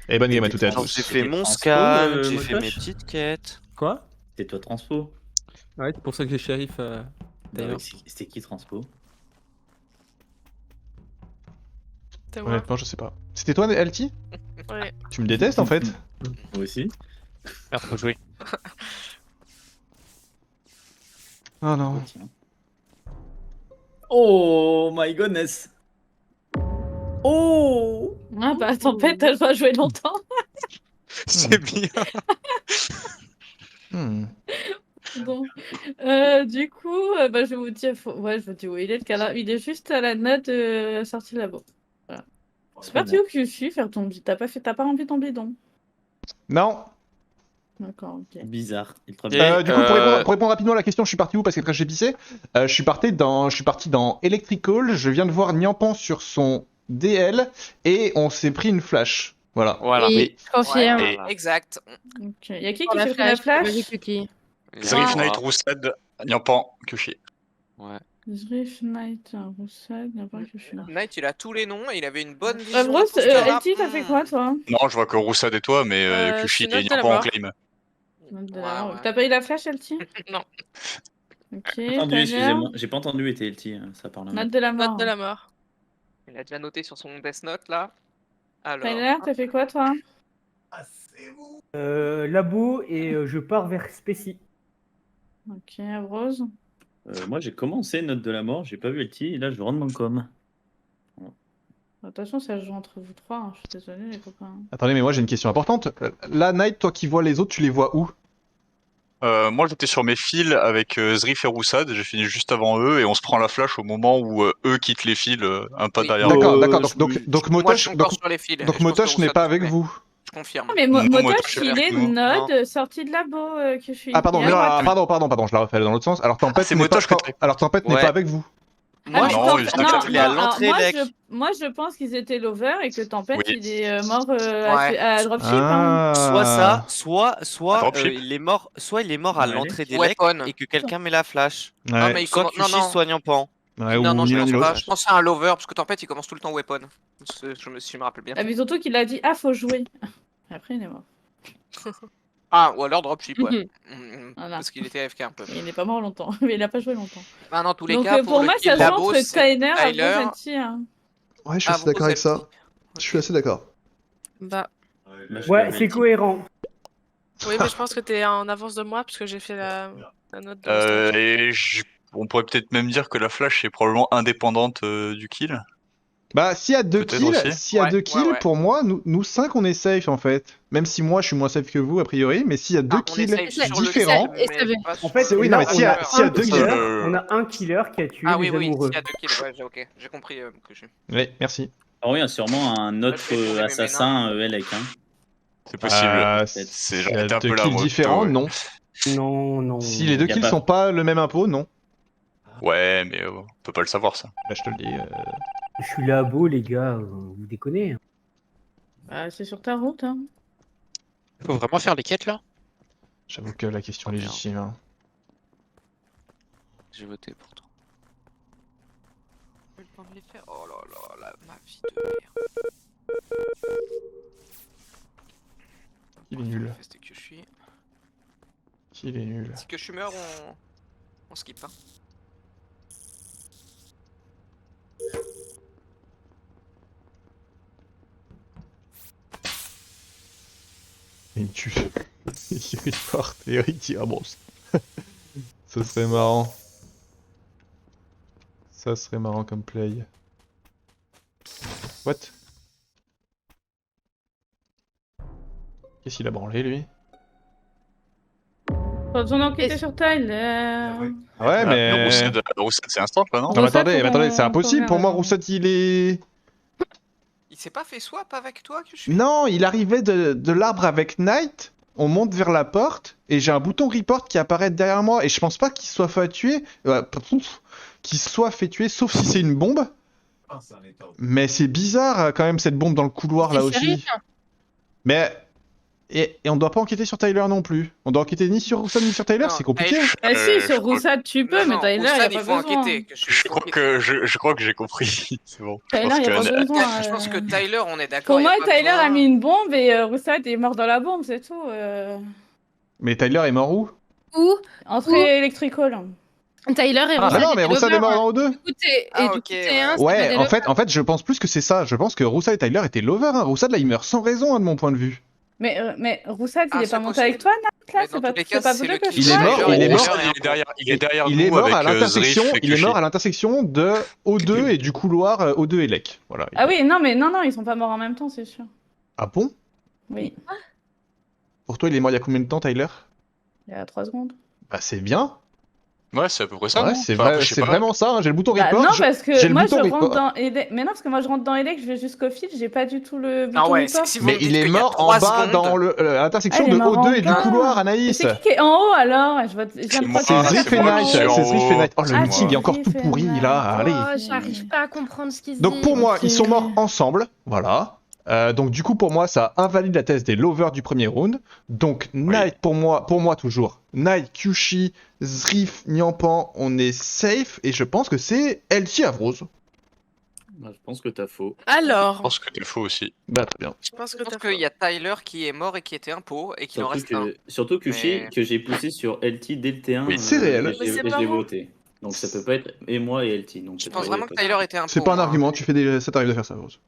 Et bonne game à toutes et à Alors, tous. j'ai fait mon Transpo, scan, j'ai Motosh fait mes petites quêtes. Quoi? C'est toi transpo? Ouais, c'est pour ça que j'ai shérif Non, d'ailleurs. mais c'était qui transpo? C'était moi. Honnêtement, je sais pas. C'était toi, LT? Ouais. Tu me détestes en fait? Moi aussi. Merde, faut jouer. Oh non. Tiens. Oh my goodness. Oh. Ah bah Tempête, elle va jouer longtemps. C'est bien. Hmm. Bon. Du coup, bah, je vais vous dire, ouais, je vous dis où il est le câlin. Il est juste à la note de sortie labo. Voilà. C'est parti où que je suis faire ton bidon. T'as pas rempli ton bidon? Non. D'accord, ok. Bizarre. Il te Du coup, pour répondre rapidement à la question, je suis parti où? Parce que quand j'ai pissé, je suis parti dans Electrical. Je viens de voir Niampan sur son DL et on s'est pris une flash. Voilà. Voilà. Oui, je confirme. Et- Exact. Ok. Y'a qui Pour s'est pris la flash? qui Zerif Knight, Roussad, Niampan, Kyoshi. Ouais. Zriff, Knight, Roussel, y'a pas que je suis là. Knight, il a tous les noms et il avait une bonne vision. Rose, d'imposteur, là. LT, t'as fait quoi toi? Non, je vois que Roussad et toi, mais Kyoshi c'est et Note de la Niampan en mort. claim. Note de Ouais, la mort. ouais. T'as pas eu la flash, LT? Non. Ok, Entendu, Tyler, excusez-moi. J'ai pas entendu ETLT, ça parle un Note de la mort. Note de la mort. Il a déjà noté sur son Death Note là. Alors. Tyler, t'as fait quoi toi? Labo et je pars vers Spécie. Ok, Rose. Moi j'ai commencé Note de la mort, j'ai pas vu LT et là je rentre dans le com. Attention, ça joue entre vous trois, hein. Je suis désolée les copains. Attendez, mais moi j'ai une question importante. Là, Night, toi qui vois les autres, tu les vois où? Moi, j'étais sur mes fils avec Zrif et Roussad. J'ai fini juste avant eux et on se prend la flash au moment où eux quittent les fils, un pas Oui. derrière D'accord, eux. d'accord. Donc Moi, je suis Motosh, encore sur les fils. donc Je pense Motosh que n'est Roussat pas te avec fait. vous. Je confirme. Ah, mais Non, Motosh, Motosh, il c'est est avec nous. Node, sortie de labo que je suis. Ah pardon, Il est à non, droite. pardon, je la refais dans l'autre sens. Alors Tempête c'est n'est pas, Motosh que t'as- alors Tempête n'est Ouais. pas avec vous. Moi, Ah, je mais non, pense il que est non, il est à non, l'entrée, alors, Lec. moi je pense qu'ils étaient lover et que Tempête Oui. il est mort Ouais. à dropship. Hein. Soit ça, soit Dropship. il est mort, soit il est mort à Ouais, l'entrée des Weapon. Lecs et que quelqu'un met la flash. Ah, Ouais. mais il Soit commence. Non, Kyoshi, non. soit Niampan. Ouais, Non, non, ou je ni l'un pense ni pas. l'autre. Je pense à un lover parce que Tempête il commence tout le temps weapon. Si je me rappelle bien. Ah, mais surtout qu'il a dit ah faut jouer. Après il est mort. Ah, ou alors dropship, ouais. Voilà. Parce qu'il était AFK un peu. Il n'est pas mort longtemps, mais il a pas joué longtemps. Bah, dans tous les Donc cas, pour le moi kill ça joue labo, entre c'est Tyler et Tyler. Rosetti. Hein. Ouais, je suis Ah, assez d'accord avec ça. Rosetti. Je suis assez d'accord. Bah, Là, je Ouais, suis c'est LT. cohérent. oui, mais je pense que t'es en avance de moi parce que j'ai fait la note de On pourrait peut-être même dire que la flash est probablement indépendante du kill. Bah, s'il y a deux Peut-être kills, aussi. s'il y a Ouais, deux kills, ouais. pour moi, nous 5 on est safe en fait. Même si moi je suis moins safe que vous a priori, mais s'il y a deux on kills essaye sur le différents. kill, Et mais ça veut- pas En sur fait, C'est- oui, là, non, mais s'il y a- on a s'il y a un deux killer, kills. on a un killer qui a tué Ah les oui, amoureux. s'il y a deux kills, ouais, ok, j'ai compris que je... Oui, merci. Ah oui, il y a sûrement un autre Je vais tourner mes assassin Elec. Hein. C'est possible. S'il C'est y a j'arrêtais un deux peu là, kills moi. différents, plutôt, ouais. non. Non. Si les deux Y a kills pas- sont pas le même impôt, non. Ouais, mais on peut pas le savoir ça. Bah, je te le dis. Je suis labo, les gars, vous déconnez. Bah, c'est sur ta route. Hein. Faut vraiment faire les quêtes là? J'avoue que la question est légitime. Hein. J'ai voté pour toi. J'ai le temps de les faire. Oh là là, ma vie de merde. Il est nul. C'est que je suis... Il est nul. Si que je meurs, on skip. Hein. Il tue. Il repart et il tire. Bon, ça serait marrant. Ça serait marrant comme play. What? Qu'est-ce qu'il a branlé lui? Pas besoin d'enquêter sur Tyler. Ouais, mais. Roussad, c'est instant là, non? Non, mais Roussat, attendez, faut attendez, c'est qu'on- impossible qu'on pour moi. regarde. Roussat, il est. Il s'est pas fait swap avec toi que je suis... Non, il arrivait de l'arbre avec Knight. On monte vers la porte et j'ai un bouton report qui apparaît derrière moi et je pense pas qu'il soit fait tuer. Qu'il soit fait tuer, sauf si c'est une bombe. Mais c'est bizarre quand même cette bombe dans le couloir là C'est aussi. shérif. Mais Et on doit pas enquêter sur Tyler non plus. On doit enquêter ni sur Roussad ni sur Tyler, Non, c'est compliqué. Ah si, je sur crois- Roussad tu peux, mais Tyler, il Roussad, a il pas faut besoin. enquêter. Je crois que j'ai compris. C'est bon. Je Tyler, pense il y a que- pas besoin. Je pense que Tyler, on est d'accord. Pour y moi, a pas Tyler besoin. a mis une bombe et Roussad est mort dans la bombe, c'est tout. Mais Tyler est mort où? Ou Entrée électricole. Tyler et Ah Roussad non, mais étaient Roussad est lovers. mort en O2. Du coup, t'es- Ah, et du ok, coup, t'es un, Ouais, c'était en des fait, je pense plus que c'est ça. Je pense que Roussad et Tyler étaient lovers. Hein. Roussad, là, il meurt sans raison, hein, de mon point de vue. Mais Roussad, il Ah, est c'est pas monté possible. avec toi, Nat, là? Mais C'est dans pas, tous les c'est cas, pas c'est vous le deux que je Il est crois. mort, il est mort. Il est derrière Il nous est mort avec à l'intersection. Zrif et Il est mort Kushi. à l'intersection de O2 et du couloir O2 et Lek. Voilà. Ah oui, non, mais non, ils sont pas morts en même temps, c'est sûr. Ah bon? Oui, Pour toi, il est mort il y a combien de temps, Tyler? il y a 3 secondes. Bah c'est bien. Ouais, c'est à peu près ça. Ouais, non c'est Enfin, vrai, après, je sais c'est pas. vraiment ça. Hein. J'ai le bouton Bah, report. non, je- parce j'ai que le moi, bouton je report. rentre dans Elec. Mais non, parce que moi, je rentre dans Elec, je vais jusqu'au fil, j'ai pas du tout le bouton Ah ouais, report. si vous Mais me dites il est qu'il y a mort en 3 bas secondes, dans l'intersection Ah, il de est mort O2 en et du bas. couloir, Mais Anaïs. c'est qui est en haut alors? Je viens de C'est moi. C'est croire que Zrif c'est et moi Night. qui suis en C'est Zrif et haut. Night. Oh, le Ah, meeting est encore Zrif tout et pourri Night. là. Allez. Oh, j'arrive pas à comprendre ce qu'ils se Donc disent. pour moi, Ok. ils sont morts ensemble. Voilà. Donc du coup pour moi ça invalide la thèse des lovers du premier round. Donc Knight pour moi toujours. Knight, Kyushi, Zrif, Nyampan, on est safe et je pense que c'est LT Avrose. Bah, je pense que t'as faux. Je Alors, pense que t'es faux aussi. Bah très bien. je pense que Je pense t'as qu'il y a Tyler qui est mort et qui était un pot et qu'il en reste un. Surtout que Mais- que j'ai poussé sur LT dès le T1. Oui, c'est réel. Et Mais c'est je pas l'ai moi. voté. Donc ça peut pas être et moi et LT. Donc Je pense vraiment que Tyler était un pot. C'est pas un moi. argument, tu fais des... ça t'arrive de faire ça Avrose.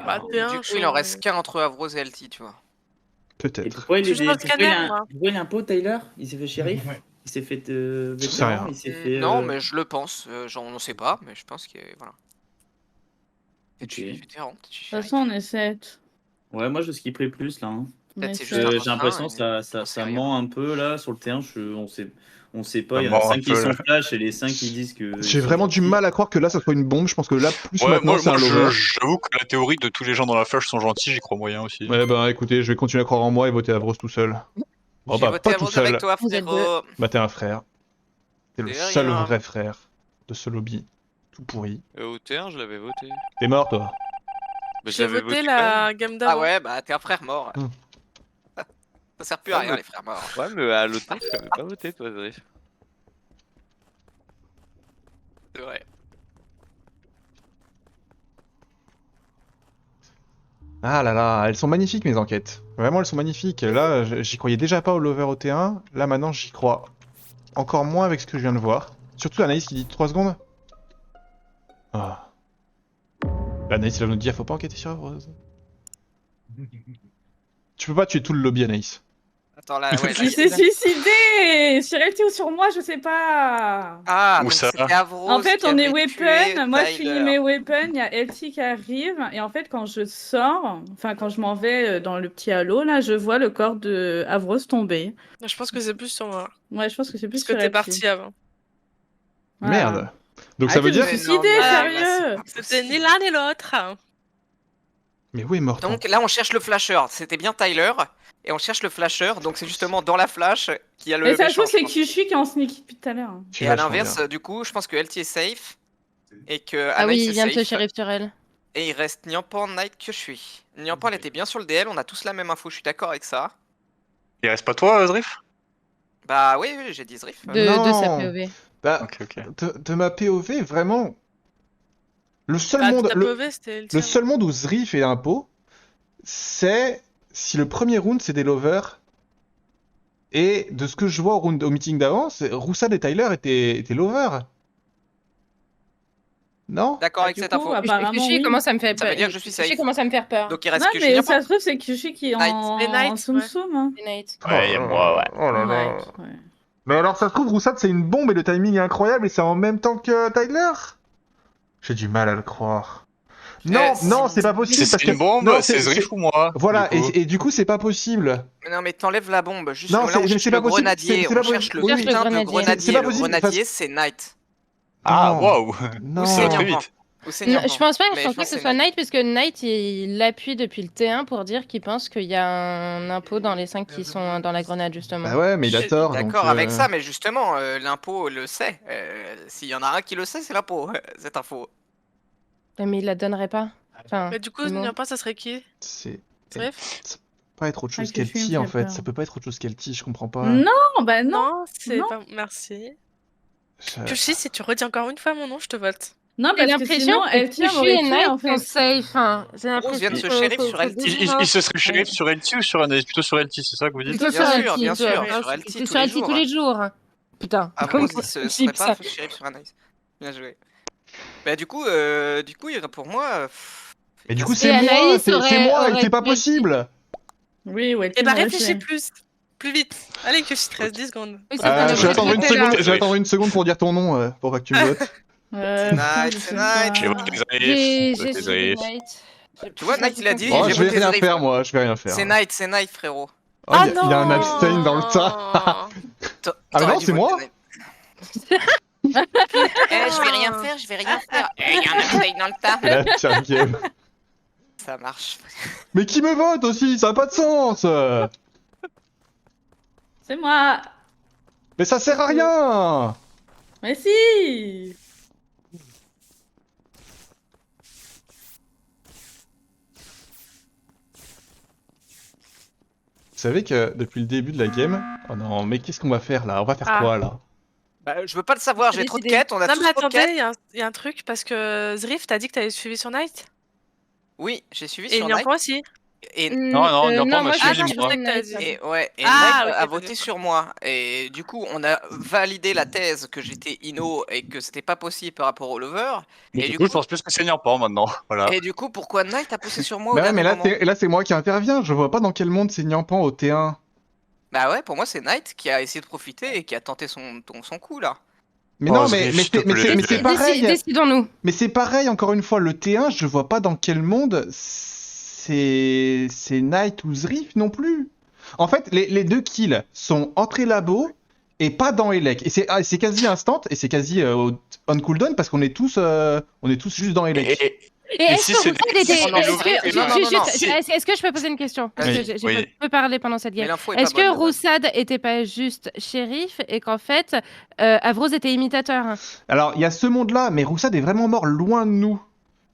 Bah, t'es un Du coup, chaud, il en reste ouais. qu'un entre Avrose et LT, tu vois. Et Peut-être. pourquoi il Je est joue au scanner, moi. pourquoi il est un pot Tyler? Il s'est fait shérif? Il s'est fait Je sais vétéran? rien. Il s'est fait Non, mais je le pense. On ne sait pas, mais je pense que voilà. Ok. Tu es vétéran. De toute façon, on est 7. Ouais, moi je skipperai plus là. Hein. Peut-être c'est Mais juste un J'ai train, l'impression et que ça, on ça, sait ça rien. ment un peu là sur le terrain. On sait pas. Ça Il y en a ment un 5 qui peu, sont là. flash et les 5 qui disent que. J'ai vraiment du mal à croire que là ça soit une bombe, je pense que là plus Ouais, maintenant moi, c'est un lover. j'avoue que la théorie de tous les gens dans la flash sont gentils, j'y crois moyen aussi. Ouais bah écoutez, je vais continuer à croire en moi et voter Avrose tout seul. Oh J'ai bah voté pas tout Avrose seul. avec toi, Vous êtes frérot. Bah t'es un frère. T'es le De seul rien. vrai frère de ce lobby. Tout pourri. Au T1, je l'avais voté. T'es mort toi. Mais je J'ai l'avais voté quand même. la gamme d'avant. Ah ouais, bah t'es un frère mort. Hmm. Ça sert plus à rien, les frères morts. Ouais, mais à l'autre tour, je l'avais pas voté, toi, Zrif. C'est vrai. Ah là là, elles sont magnifiques mes enquêtes. Vraiment elles sont magnifiques. Là j'y croyais déjà pas au lover au T1. Là maintenant j'y crois. Encore moins avec ce que je viens de voir. Surtout Anaïs qui dit 3 secondes. Ah. Bah, Anaïs elle va nous dire faut pas enquêter sur Avrose. Tu peux pas tuer tout le lobby Anaïs. Attends, là, ouais. Il s'est suicidé! Sur LT ou sur moi, je sais pas. Ah, Où donc ça c'était Avrose En fait, qui on est avait tué weapon. Moi, je Tyler. finis mes weapons. Il y a LT qui arrive. Et en fait, quand je sors, enfin, quand je m'en vais dans le petit halo, là, je vois le corps de Avrose tomber. Je pense que c'est plus sur moi. Ouais, je pense que c'est plus Parce que sur t'es LT. parti avant. Voilà. Merde. Donc ça Ah, veut tu dire. me Mais suicidé, non, mais- sérieux! Ah, bah, C'était ni l'un ni l'autre. Mais où est mort Donc là, on cherche le flasher. C'était bien Tyler. Et on cherche le flasher. Donc c'est justement dans la flash qu'il y a le. Mais ça se méchant, trouve, c'est je pense. Kyushi qui est en sneaky depuis tout à l'heure. Et à l'inverse, du coup, je pense que LT est safe. Et que Ah oui, Anaïs il est vient de se safe. shérif sur elle. Et il reste Nyampan, Knight, que je suis. Nyampan, elle était bien sur le DL. On a tous la même info. Je suis d'accord avec ça. Il reste pas toi, Zrif? Bah oui, oui, j'ai dit Zrif. De sa Non. POV. Bah, Ok, ok. de ma POV, vraiment. Le seul Bah, monde. ta POV, c'était le Le tien. seul monde où Zrif est un pot, c'est si le premier round c'est des lovers. Et de ce que je vois au meeting d'avant, Roussad et Tyler étaient lovers. Non? D'accord avec Du cette coup, info. apparemment, Kyushi oui. commence à me faire Ça peur. veut dire que je suis Kyushi safe. commence à me faire peur. Donc il reste Non, que mais Nyampan. ça se trouve, c'est Kyushi qui est Night. en, Et Night, en Tsum ouais. Tsum, hein. Et Nate. Ouais, et moi, ouais. Oh là là. Ouais, ouais. Mais alors ça se trouve, Roussad c'est une bombe et le timing est incroyable et c'est en même temps que Tyler? J'ai du mal à le croire. Non, non, c'est pas possible Si parce c'est que. une bombe, non, c'est Zrif ou moi? Voilà, du coup. et du coup c'est pas possible. Non mais t'enlèves la bombe. Juste Non, là, c'est- on mais cherche c'est le pas possible, grenadier. c'est On pas cherche possible. le Oui, putain de grenadier. grenadier. C'est pas Le possible, grenadier, c'est Knight. Ah, Non. waouh! Non. C'est Ça va très Nyampan. vite. Ou c'est Non, Nyampan. je pense pas, Mais je pense pas que ce soit Knight, parce que Knight, il appuie depuis le T1 pour dire qu'il pense qu'il y a un impôt dans les 5 qui sont dans la grenade, justement. Bah ouais, mais il a Je suis tort. donc, D'accord avec ça, mais justement, l'impôt le sait. S'il y en a un qui le sait, c'est l'impôt, cette info. Mais il la donnerait pas. Enfin, Mais du coup, c'est bon. Nyampan, ça serait qui? C'est. Zrif? pas être autre chose que je fume, qu'Elti en fait fait. peur. Ça peut pas être autre chose qu'Elti, je comprends pas. Non, bah non. Non, c'est Non. pas. Merci. Je- Kushi, si tu redis encore une fois mon nom, je te vote. Non, J'ai parce que l'impression sinon, elle que tient Kushi et tué Knight en fait. sont safe. Hein. J'ai Rose vient de l'impression se shérif sur faut Elti. dire, Il se serait shérif sur Elti ou sur Anaïs? Plutôt sur Elti, c'est ça que vous dites? plutôt Bien sur sûr, Elti, bien tu vois. sûr, Moi, sur je Elti suis tous sur les Elti jours. tous les jours. Putain. Ah, Comme Rose, il se cheap, serait pas ça. fait shérif sur Anaïs. Bien joué. Bah du coup, pour moi... Mais du coup, Et c'est moi, Anaïs c'est moi, et aurait c'est pas tué- possible. Oui, ouais. Eh bah réfléchis plus. Plus vite. Allez, Kushi, 13, 10 secondes. Oui, c'est ça, Je vais attendre une j'étais là. seconde. Je vais attendre une seconde pour dire ton nom, pour pas que tu me votes. Night, je c'est sais Night. pas. J'ai voté J'ai Zrif. suivi Zrif. Knight. Tu vois, Night, il a dit, Oh, j'ai je vais voté rien Zrif. faire, moi. Je vais rien faire. C'est Night, frérot. Oh, il y a un abstain dans le tas. Ah mais T'aurais non, dû c'est moi. voter Night. Je vais rien faire, je vais rien faire. Il y a un abstain dans le tas. La pire game. Ça marche. Mais qui me vote aussi? Ça a pas de sens. C'est moi. Mais ça sert à rien. Mais si. Vous savez que depuis le début de la game... Oh non, mais qu'est-ce qu'on va faire là? On va faire Ah. quoi là? Bah, je veux pas le savoir, j'ai trop de Décidé. quêtes, on a Non, tous mais trop de attendez, quêtes. il y a un truc parce que Zrif, t'as dit que t'avais suivi sur Night. Oui, j'ai suivi Et sur Niampan Night. aussi. Et Non, Niampan m'a suivi, je moi. pensais que t'avais dit. Et ouais, et Ah, Night ok, a ok, voté ok. sur moi. Et du coup, on a validé la thèse que j'étais Inno et que c'était pas possible par rapport au lover. Mais Et du du coup, coup, je pense plus que c'est Niampan maintenant. Voilà. et du coup, pourquoi Night a poussé sur moi au Bah ouais, mais dernier là, moment là c'est moi qui interviens. Je vois pas dans quel monde c'est Niampan au T1. Bah ouais, pour moi, c'est Night qui a essayé de profiter et qui a tenté son coup là. Mais Oh, non, Zrif, s'il te plaît. mais c'est pareil. Décidons-nous. Mais c'est pareil, encore une fois, le T1, je vois pas dans quel monde c'est Knight ou Zrif non plus. En fait, les deux kills sont entrée labo et pas dans Elec. Et c'est quasi instant et c'est quasi on cooldown parce qu'on est tous juste dans Elec. Et est-ce si que c'est Roussad des- était... si on est Est-ce ouvert, que... non, non, juste- non, Est-ce que je peux poser une question? Parce Oui, que j'ai oui. peu parlé pendant cette Mais game. l'info est Est-ce pas que bonne, de base. Roussad était pas juste shérif et qu'en fait, Avrose était imitateur? Alors, il y a ce monde-là, mais Roussad est vraiment mort loin de nous.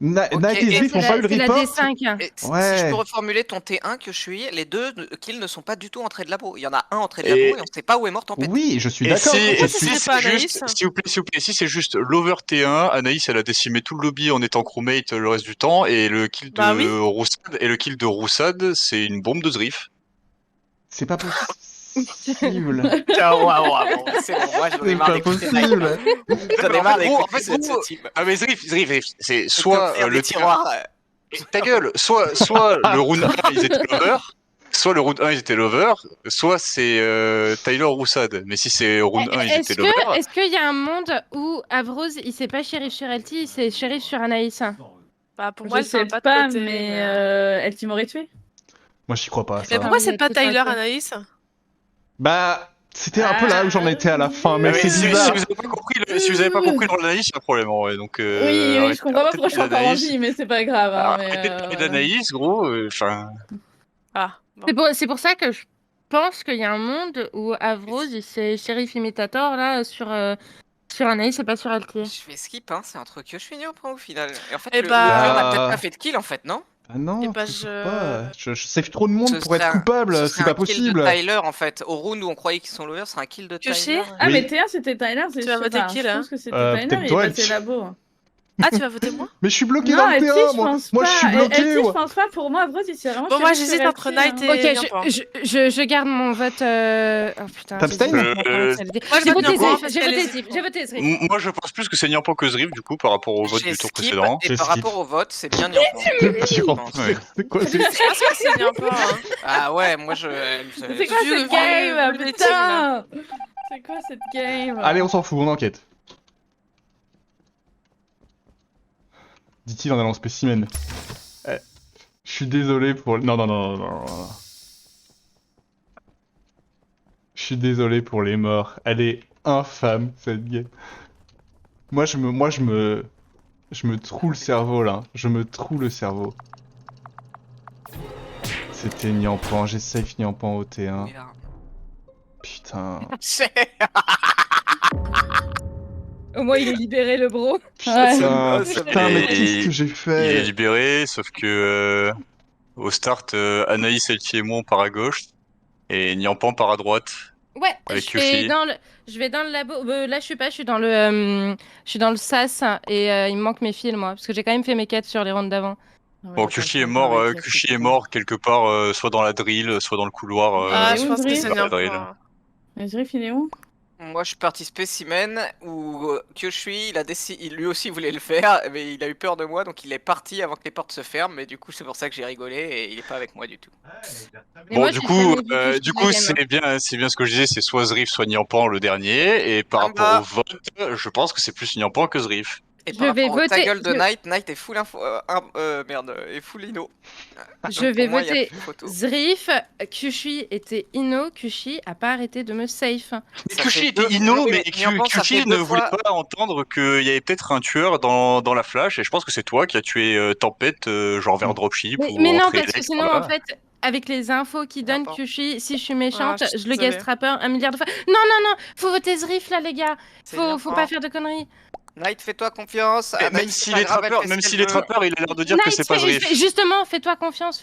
Ok, Knight et et Zrif n'ont pas eu le C'est la report. D5. Et si Ouais. je peux reformuler ton T1 que je suis, les deux kills ne sont pas du tout entrés de labo. Il y en a un entré de Et- labo et on sait pas où est mort Tempête. Oui, je suis Et d'accord. si, Pourquoi et ce si serait c'est pas juste, Anaïs s'il vous plaît, si c'est juste l'over T1, Anaïs elle a décimé tout le lobby en étant crewmate le reste du temps, et le kill de Bah oui. Roussad, c'est une bombe de Zrif. C'est pas possible. C'est bon, moi j'en ai C'est marre pas d'écouter possible. J'en ai marre gros, en d'écouter fait, ce gros, type. Ah mais Zrif, c'est soit Faire le des tiroirs. Ta gueule, soit le round 1 ils étaient lover, soit le round 1 ils étaient lover, soit c'est Tyler Roussad. Mais si c'est round 1 ils étaient lover, Est-ce qu'il y a un monde où Avrose, il s'est pas shérif sur Elti, il s'est shérif sur Anaïs? Bah, pour moi, Je elle fait sais pas pas, de côté, mais elle m'aurait tué. Moi, j'y crois pas. Mais Ça. pourquoi va. c'est pas Tout à Tyler fait. Anaïs? Bah, c'était un peu là où j'en étais à la fin, mais mais c'est si vous bizarre. avez pas compris, si vous avez pas compris dans l'analyse, il y a un problème en vrai. Donc, Oui, je comprends pas pourquoi je suis encore en l'analyse. vie, mais c'est pas grave. Hein, mais, Arrêtez de parler voilà. d'analyse, gros. Enfin, Ah, bon. C'est pour ça que je pense qu'il y a un monde où Avrose, il s'est shérif imitator là sur Anaïs et pas sur Elti. Je vais skip, hein, c'est entre que je suis au final. Et en fait, Eh le bah- tueur n'a peut-être pas fait de kill en fait, non? Ah non, Eh bah, toujours je- pas. Je save trop de monde Ce pour être serait un- coupable, ce c'est serait pas un kill de possible. Tyler en fait. Au round où on croyait qu'ils sont lovers, c'est un kill de Tu sais Tyler. Ah, Oui. mais T1 c'était Tyler, c'est Tu vas sûr. voter Enfin, qui, je là pense que c'était Euh, Tyler, peut-être il toi, est passé Elti. labo. Ah, tu vas voter moi? Mais je suis bloqué Non, dans le Elti, T1, je moi. pense Moi, pas. je suis bloqué. Elti, je moi. pense pas. Pour moi, Avrose, il s'est vraiment Bon, moi, shérif j'hésite sur entre Elti, Night hein. et Ok, Niampan. je garde mon vote. Oh putain. T'abstains j'ai dit n'importe quoi, Moi, je j'ai vote voté Niampan, Zrif, parce j'ai qu'elle voté est- Zrif, j'ai voté Zrif. moi je pense plus que c'est Niampan que Zrif du coup par rapport au vote J'ai du tour skip, précédent. et J'ai par skip. rapport au vote, c'est bien Niampan. Tu pense. rentres. Ouais. C'est quoi Je pense que c'est Niampan. Hein. Ah ouais, moi je. C'est quoi Vu cette le- game, vu le putain? C'est quoi cette game? Allez, on s'en fout, on enquête. Dit-il en allant spécimen. Je suis désolé pour... Non. Je suis désolé pour les morts. Elle est infâme, cette game. Moi, je me troue le cerveau, là. Je me troue le cerveau. C'était Niampan. J'ai safe Niampan au T1. Putain. Au moins, il est libéré, le bro. Ouais. Putain, mais Et- qu'est-ce que j'ai Il est fait? libéré, sauf que Au start, Anaïs, Elti et moi on part à gauche. Et Nyampan part à droite. Ouais, Avec je vais Yuffie. je vais dans le labo. Là, je suis pas, je suis dans le SAS et il me manque mes fils, moi, parce que j'ai quand même fait mes quêtes sur les rounds d'avant. Bon, Kushi est mort quelque part, soit dans la drill, soit dans le couloir. Ah, il est je où, pense que Drill c'est dans la bien. drill. Mais Zrif, il est où? Moi, je suis parti spécimen où Kyoshui, lui aussi voulait le faire, mais il a eu peur de moi, donc il est parti avant que les portes se ferment. Mais du coup, c'est pour ça que j'ai rigolé et il est pas avec moi du tout. Mais Bon, moi, du j'ai coup, jamais vu Kushi de la game. c'est bien ce que je disais, c'est soit Zrif, soit Nyampan le dernier. Et par rapport au vote, je pense que c'est plus Nyampan que Zrif. Et Je par vais rapport au ta voter- gueule de je- Knight est full info. Est full Ino. Je vais Pour moi, y a voter plus photo. Zrif. Kushi était Ino. Kushi a pas arrêté de me safe. Ça Kushi fait était deux- Ino, oui, mais Nyampan, ça Kushi fait ne deux voulait fois- pas entendre qu'il y avait peut-être un tueur dans la flash. Et je pense que c'est toi qui as tué Tempête, genre vers dropship ou Mais non, entre parce que Elec, sinon, par là. en fait, avec les infos qu'il donne N'importe. Kushi, si je suis méchante, Ah, je suis je le désolée. guest rapper 1 milliard de fois. Non, non, non, faut voter Zrif là, les gars. C'est Faut Nyampan. pas faire de conneries. Knight, fais-toi confiance. Mais Anaïs, même c'est s'il pas est grave, elle trappeur, fait même ce s'il qu'elle est veut. trappeur, il a l'air de dire que Knight, c'est pas Zrif. justement, fais-toi confiance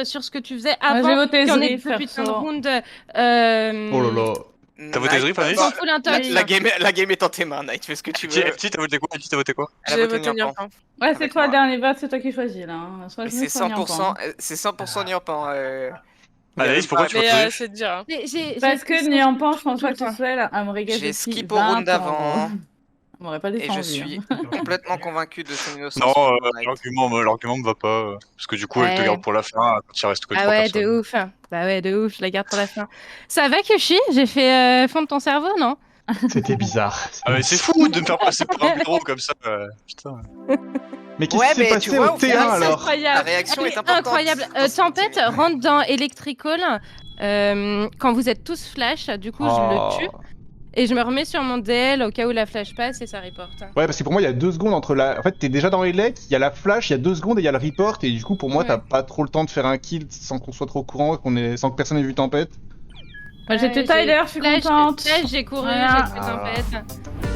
sur ce que tu faisais Moi, avant j'ai voté qu'il y en ait Zrif, deux putain de perso. rounds. Oh là là. T'as voté Knight, Zrif, Anaïs bah, Full intox. la game est en tes mains, Knight. Fais ce que tu veux. Elti, t'as voté quoi? Elti, t'as voté quoi? Elle a J'ai voté voté Nyampan. Nyampan. Ouais, c'est Avec toi, moi. le dernier vote, c'est toi qui choisis là. Hein. Soit Et Zrif, c'est soit Nyampan. 100% Nyampan. Anaïs, pourquoi tu Mais votes c'est dur. Hein. Parce que Nyampan, je pense tout pas le que ce temps. soit un vrai gars J'ai depuis skip au round 20 d'avant. ans. On m'aurait pas Et défendu. je suis hein. complètement convaincu de son innocence. Non, pour Knight. l'argument me va pas. Parce que du coup, elle te Ouais. garde pour la fin quand il reste que Ah 3 ouais, personnes. de ouf. Bah ouais, de ouf, je la garde pour la fin. Ça va, Kushi? J'ai fait fondre ton cerveau, non? C'était bizarre. Ah, mais c'est fou de me faire passer pour un bureau comme ça. Putain. Mais qu'est-ce Ouais, qui s'est mais tu passé vois, au au final, T1 c'est alors? La Incroyable. réaction Elle est importante. incroyable. dans ce Tempête continent. rentre dans Electrical quand vous êtes tous flash. Du coup, je le tue. Et je me remets sur mon DL au cas où la flash passe et ça reporte. Ouais, parce que pour moi, il y a 2 secondes entre la. En fait, t'es déjà dans Elec, il y a la flash, il y a 2 secondes et il y a le report. Et du coup, pour moi, Ouais. t'as pas trop le temps de faire un kill sans qu'on soit trop au courant, sans que personne ait vu Tempête. Moi, j'étais Ouais, Tyler, je suis Flash, contente. Flash, j'ai couru, Voilà. j'ai tué Tempête.